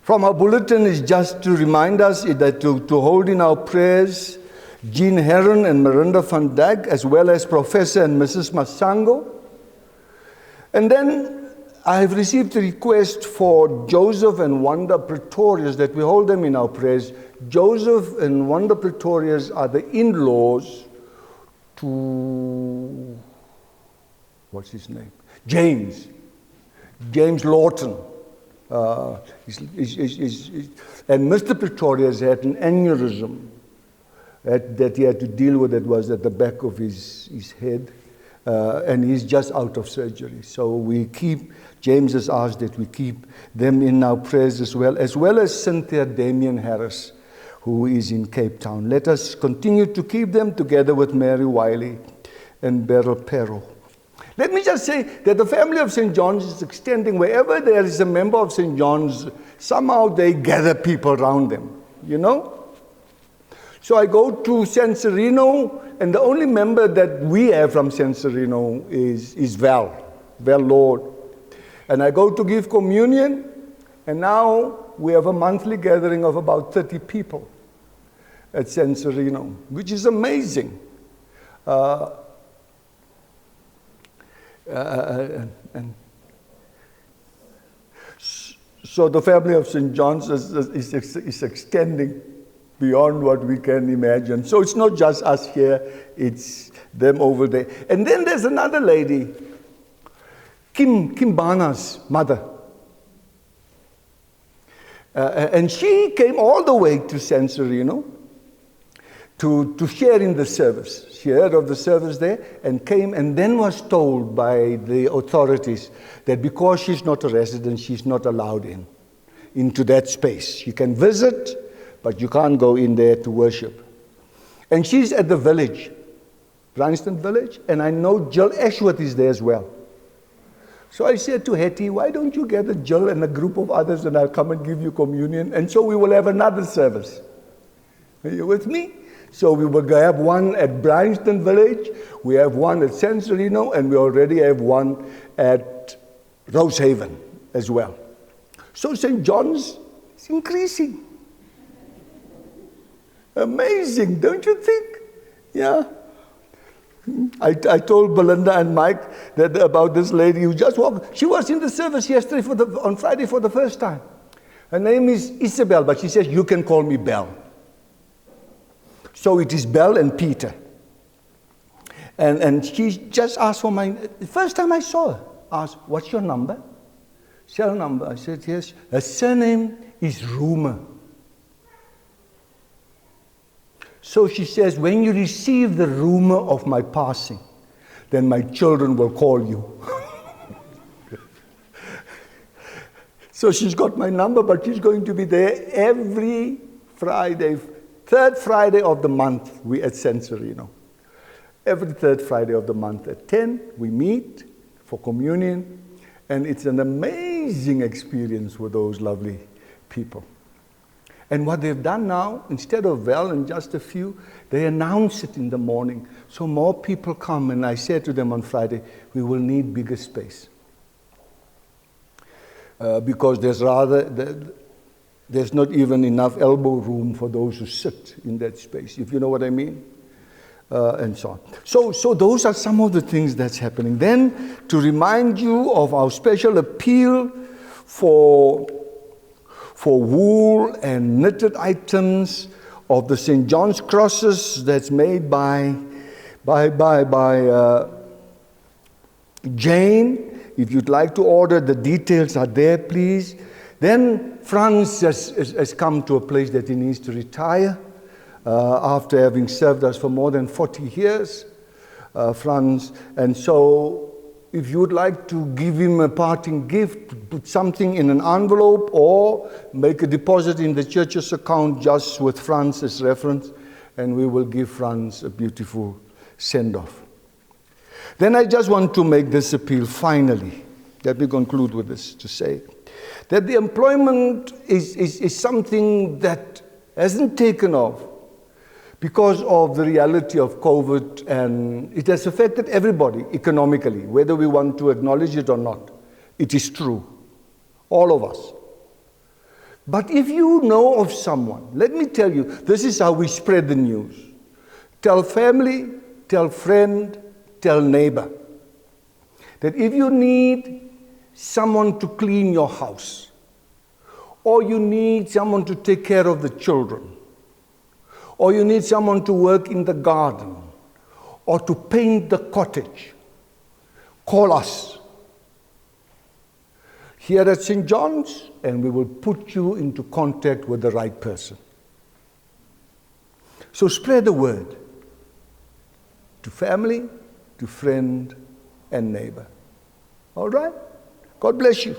From our bulletin is just to remind us that to hold in our prayers Jean Heron and Miranda van Dijk, as well as Professor and Mrs. Masango. And then I have received a request for Joseph and Wanda Pretorius that we hold them in our prayers. Joseph and Wanda Pretorius are the in-laws to, what's his name? James Lawton. And Mr. Pretorius had an aneurysm that he had to deal with. That was at the back of his head, and he's just out of surgery. So James has asked that we keep them in our prayers as well as Cynthia Damien Harris, who is in Cape Town. Let us continue to keep them together with Mary Wiley and Beryl Perro. Let me just say that the family of St. John's is extending. Wherever there is a member of St. John's, somehow they gather people around them, you know? So I go to San Sereno, and the only member that we have from San Sereno is Val Lord. And I go to give communion, and now we have a monthly gathering of about 30 people at San Sereno, which is amazing. So the family of St. John's is extending beyond what we can imagine. So it's not just us here, it's them over there. And then there's another lady, Kim Bana's mother. And she came all the way to San Sereno to share in the service. She heard of the service there and came, and then was told by the authorities that because she's not a resident, she's not allowed into that space. She can visit, but you can't go in there to worship. And she's at the village, Bryanston Village, and I know Jill Ashworth is there as well. So I said to Hetty, why don't you gather Jill and a group of others and I'll come and give you communion, and so we will have another service. Are you with me? So we will have one at Bryanston Village, we have one at San Sereno, and we already have one at Rosehaven as well. So St. John's is increasing. Amazing, don't you think? Yeah. I told Belinda and Mike that about this lady who just walked. She was in the service yesterday on Friday for the first time. Her name is Isabel, but she says, you can call me Belle. So it is Belle and Peter. And she just asked for the first time I saw her, asked, what's your number? Cell number. I said, yes. Her surname is Rumor. So she says, when you receive the rumor of my passing, then my children will call you. So she's got my number, but she's going to be there every Friday. Third Friday of the month, we at San Sereno. Every third Friday of the month at 10, we meet for communion, and it's an amazing experience with those lovely people. And what they've done now, instead of Val and just a few, they announce it in the morning, so more people come. And I said to them on Friday, we will need bigger space. Because there's not even enough elbow room for those who sit in that space, if you know what I mean, and so on. So those are some of the things that's happening. Then, to remind you of our special appeal for wool and knitted items of the St. John's crosses that's made by Jane. If you'd like to order, the details are there, please. Then Franz has come to a place that he needs to retire after having served us for more than 40 years, Franz. And so if you would like to give him a parting gift, put something in an envelope or make a deposit in the church's account just with Franz's reference, and we will give Franz a beautiful send-off. Then I just want to make this appeal finally. Let me conclude with this, to say that the employment is something that hasn't taken off because of the reality of COVID, and it has affected everybody economically, whether we want to acknowledge it or not. It is true. All of us. But if you know of someone, let me tell you, this is how we spread the news. Tell family, tell friend, tell neighbor, that if you need someone to clean your house, or you need someone to take care of the children, or you need someone to work in the garden, or to paint the cottage, call us here at St. John's, and we will put you into contact with the right person. So spread the word to family, to friend, and neighbor. All right? God bless you.